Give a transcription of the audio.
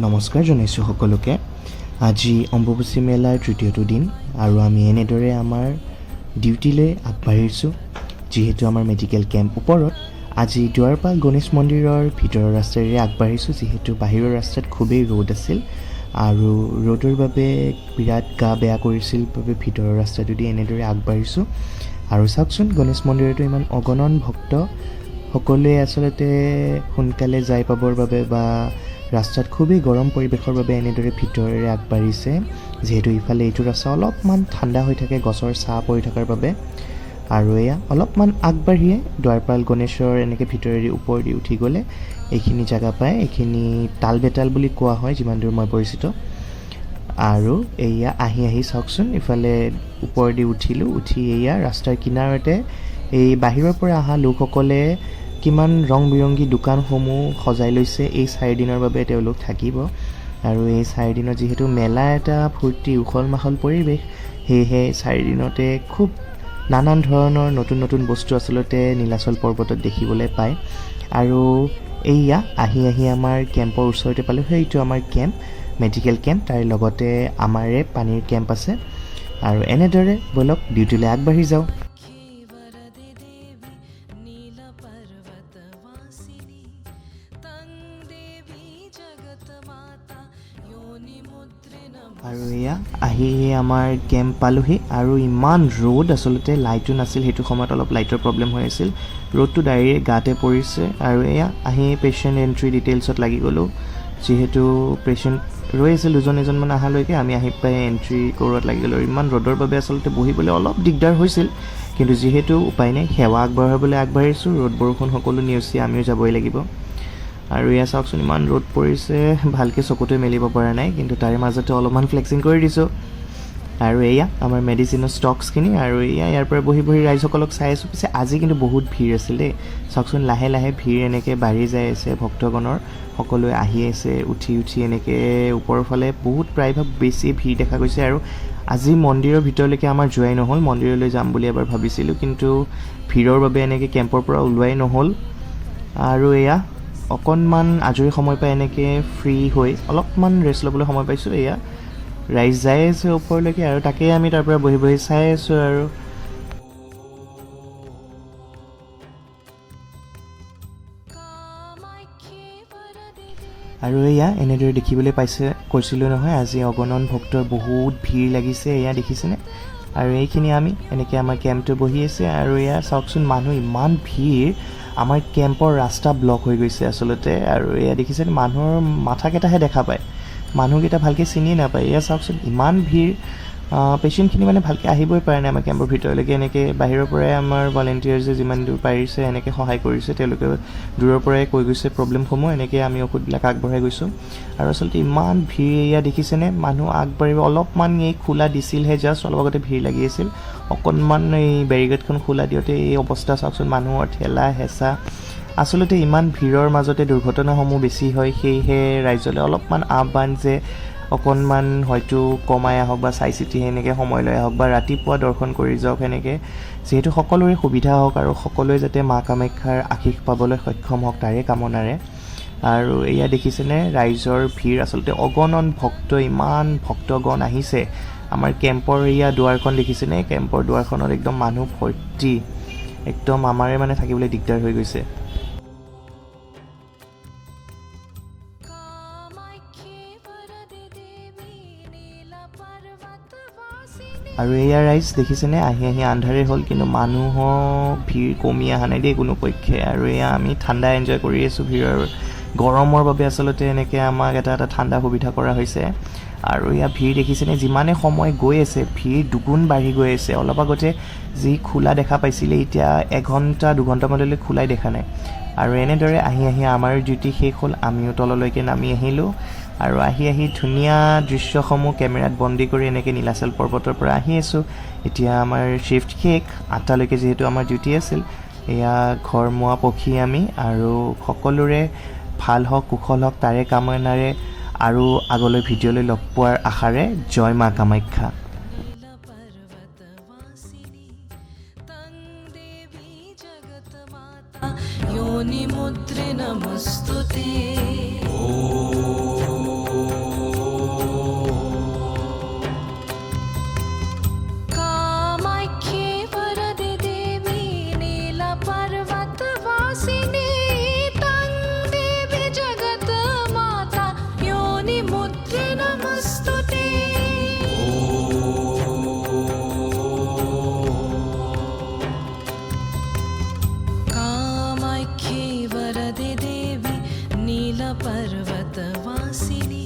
নমস্কাৰ জনাইছোঁ সকলোকে। আজি অম্বুবাচী মেলাৰ তৃতীয়টো দিন আৰু আমি এনেদৰে আমাৰ ডিউটিলৈ আগবাঢ়িছোঁ। যিহেতু আমাৰ মেডিকেল কেম্প ওপৰত আজি দুৱাৰপাল গণেশ মন্দিৰৰ ভিতৰৰ ৰাস্তাৰে আগবাঢ়িছোঁ। যিহেতু বাহিৰৰ ৰাস্তাত খুবেই ৰ'দ আছিল আৰু ৰ'দৰ বাবে বিৰাট গা বেয়া কৰিছিল বাবে ভিতৰৰ ৰাস্তাটোদি এনেদৰে আগবাঢ়িছোঁ। আৰু চাওকচোন, গণেশ মন্দিৰতো ইমান অগণন ভক্ত সকলোৱে আচলতে সোনকালে যাই পাবৰ বাবে বা ৰাস্তাত খুবেই গৰম পৰিৱেশৰ বাবে এনেদৰে ভিতৰেৰে আগবাঢ়িছে। যিহেতু ইফালে এইটো ৰাস্তা অলপমান ঠাণ্ডা হৈ থাকে গছৰ ছাঁ পৰি থকাৰ বাবে। আৰু এয়া অলপমান আগবাঢ়িয়ে দুৱাৰপাল গণেশৰ এনেকৈ ভিতৰেদি ওপৰেদি উঠি গ'লে এইখিনি জেগা পায়। এইখিনি তালবেতাল বুলি কোৱা হয় যিমান দূৰ মই পৰিচিত। আৰু এয়া আহি চাওকচোন, ইফালে ওপৰেদি উঠি এয়া ৰাস্তাৰ কিনাৰতে এই বাহিৰৰ পৰা অহা লোকসকলে কিমান ৰং বিৰংগী দোকানসমূহ সজাই লৈছে। এই 4 দিনৰ বাবে তেওঁলোক থাকিব আৰু এই 4 দিনত যিহেতু মেলা এটা ফূৰ্তি উখল মাখল পৰিৱেশ, সেয়েহে 4 দিনতে খুব নানান ধৰণৰ নতুন নতুন বস্তু আচলতে নীলাচল পৰ্বতত দেখিবলৈ পায়। আৰু এইয়া আহি আমাৰ কেম্পৰ ওচৰতে পালোঁ। সেইটো আমাৰ কেম্প, মেডিকেল কেম্প, তাৰ লগতে আমাৰে পানীৰ কেম্প আছে। আৰু এনেদৰে ব'লক ডিউটিলৈ আগবাঢ়ি যাওঁ। আৰু এয়া আহি আমাৰ কেম্প পালোহি আৰু ইমান ৰ'দ, আচলতে লাইটো নাছিল সেইটো সময়ত, অলপ লাইটৰ প্ৰব্লেম হৈ আছিল। ৰ'দটো ডাইৰেক্ট গাতে পৰিছে। আৰু এয়া আহি পেচেণ্ট এণ্ট্ৰি ডিটেইলছত লাগি গ'লোঁ। যিহেতু পেচেণ্ট ৰৈ আছিল এজনমান অহালৈকে, আমি আহি পাই এণ্ট্ৰি কৰোৱাত লাগি গ'লোঁ। ইমান ৰ'দৰ বাবে আচলতে বহিবলৈ অলপ দিগদাৰ হৈছিল, কিন্তু যিহেতু উপায় নাই, সেৱা আগবঢ়াবলৈ আগবাঢ়িছোঁ। ৰ'দ বৰষুণ সকলো নেওচি আমিও যাবই লাগিব। আৰু এয়া চাওকচোন, ইমান ৰ'দ পৰিছে, ভালকৈ চকুটোৱে মেলিব পৰা নাই, কিন্তু তাৰে মাজতে অলপমান ফ্লেক্সিং কৰি দিছোঁ। আৰু এয়া আমাৰ মেডিচিনৰ ষ্টকছখিনি, আৰু এয়া ইয়াৰ পৰা বহি ৰাইজসকলক চাই আছোঁ। পিছে আজি কিন্তু বহুত ভিৰ আছিল দেই। চাওকচোন, লাহে লাহে ভিৰ এনেকৈ বাঢ়ি যাই আছে, ভক্তগণৰ সকলোৱে আহি আছে উঠি এনেকৈ ওপৰৰ ফালে বহুত প্ৰায়ভাগ বেছি ভিৰ দেখা গৈছে। আৰু আজি মন্দিৰৰ ভিতৰলৈকে আমাৰ যোৱাই নহ'ল। মন্দিৰলৈ যাম বুলি এবাৰ ভাবিছিলোঁ, কিন্তু ভিৰৰ বাবে এনেকৈ কেম্পৰ পৰা ওলোৱাই নহ'ল। আৰু এয়া অকণমান আজৰি সময় পাই এনেকৈ ফ্ৰী হৈ অলপমান ৰেষ্ট ল'বলৈ সময় পাইছোঁ। এয়া ৰাইজ যাই আছে ওপৰলৈকে আৰু তাকেই আমি তাৰ পৰা বহি চাই আছোঁ। আৰু এয়া এনেদৰে দেখিবলৈ কৈছিলোঁ নহয়, আজি অগণন ভক্তৰ বহুত ভিৰ লাগিছে, এয়া দেখিছেনে। আৰু এইখিনি আমি এনেকৈ আমাৰ কেম্পটো বহি আছে। আৰু এয়া চাওকচোন, মানুহ ইমান ভিৰ, আমাৰ কেম্পৰ ৰাস্তা ব্লক হৈ গৈছে আচলতে। আৰু এয়া দেখিছেনে, মানুহৰ মাথাকেইটাহে দেখা পায়, মানুহকেইটা ভালকৈ চিনি নাপায়। এয়া চাওকচোন, ইমান ভিৰ, পেচেণ্টখিনি মানে ভালকৈ আহিবই পৰা নাই আমাৰ কেম্পৰ ভিতৰলৈকে। এনেকৈ বাহিৰৰ পৰাই আমাৰ ভলেণ্টিয়াৰ্ছে যিমান দূৰ পাৰিছে এনেকৈ সহায় কৰিছে। তেওঁলোকে দূৰৰ পৰাই কৈ গৈছে প্ৰব্লেমসমূহ, এনেকৈ আমি ঔষধবিলাক আগবঢ়াই গৈছোঁ। আৰু আচলতে ইমান ভিৰ, এয়া দেখিছেনে, মানুহ আগবাঢ়িব অলপমান এই খোলা দিছিলহে, জাষ্ট অলপ আগতে ভিৰ লাগি আছিল। অকণমান এই বেৰিকেডখন খোলা দিওঁতে এই অৱস্থা চাওকচোন, মানুহৰ ঠেলা হেঁচা। আচলতে ইমান ভিৰৰ মাজতে দুৰ্ঘটনাসমূহ বেছি হয়। সেয়েহে ৰাইজলৈ অলপমান আহ্বান যে অকণমান হয়তো কমাই আহক বা চাই চিতি সেনেকৈ সময় লৈ আহক, বা ৰাতিপুৱা দৰ্শন কৰি যাওক সেনেকৈ, যিহেতু সকলোৰে সুবিধা হওক আৰু সকলোৱে যাতে মা কামাখ্যাৰ আশীষ পাবলৈ সক্ষম হওক তাৰে কামনাৰে। আৰু এয়া দেখিছেনে, ৰাইজৰ ভিৰ, আচলতে অগণন ভক্ত, ইমান ভক্তগণ আহিছে। আমাৰ কেম্পৰ এয়া দুৱাৰখন দেখিছেনে, কেম্পৰ দুৱাৰখনত একদম মানুহ ভৰ্তি, একদম আমাৰে মানে থাকিবলৈ দিগদাৰ হৈ গৈছে। আৰু এয়া ৰাইজ দেখিছেনে, আহি আন্ধাৰেই হ'ল, কিন্তু মানুহৰ ভিৰ কমি অহা নাই দেই কোনোপধ্যে। আৰু এয়া আমি ঠাণ্ডা এনজয় কৰি আছোঁ। ভিৰৰ গৰমৰ বাবে আচলতে এনেকৈ আমাক এটা ঠাণ্ডা সুবিধা কৰা হৈছে। আৰু এয়া ভিৰ দেখিছেনে, যিমানে সময় গৈ আছে ভিৰ দুগুণ বাঢ়ি গৈ আছে। অলপ আগতে যি খোলা দেখা পাইছিলে, এতিয়া 1-2 ঘণ্টামানলৈ খোলাই দেখা নাই। আৰু এনেদৰে আহি আমাৰ ডিউটি শেষ হ'ল, আমিও তললৈকে নামি আহিলোঁ। আৰু আহি ধুনীয়া দৃশ্যসমূহ কেমেৰাত বন্দী কৰি এনেকৈ নীলাচল পৰ্বতৰ পৰা আহি আছোঁ। এতিয়া আমাৰ শ্বিফ্ট শেষ, 8টালৈকে যিহেতু আমাৰ ডিউটি আছিল। এয়া ঘৰ মোৱা পক্ষী আমি, আৰু সকলোৰে ভাল হওক কুশল হওক তাৰে কামনাৰে, আৰু আগলৈ ভিডিঅ'লৈ লগ পোৱাৰ আশাৰে। জয় মা কামাখ্যা। योनिमुद्रे नमस्तुते। पर्वतवासिनी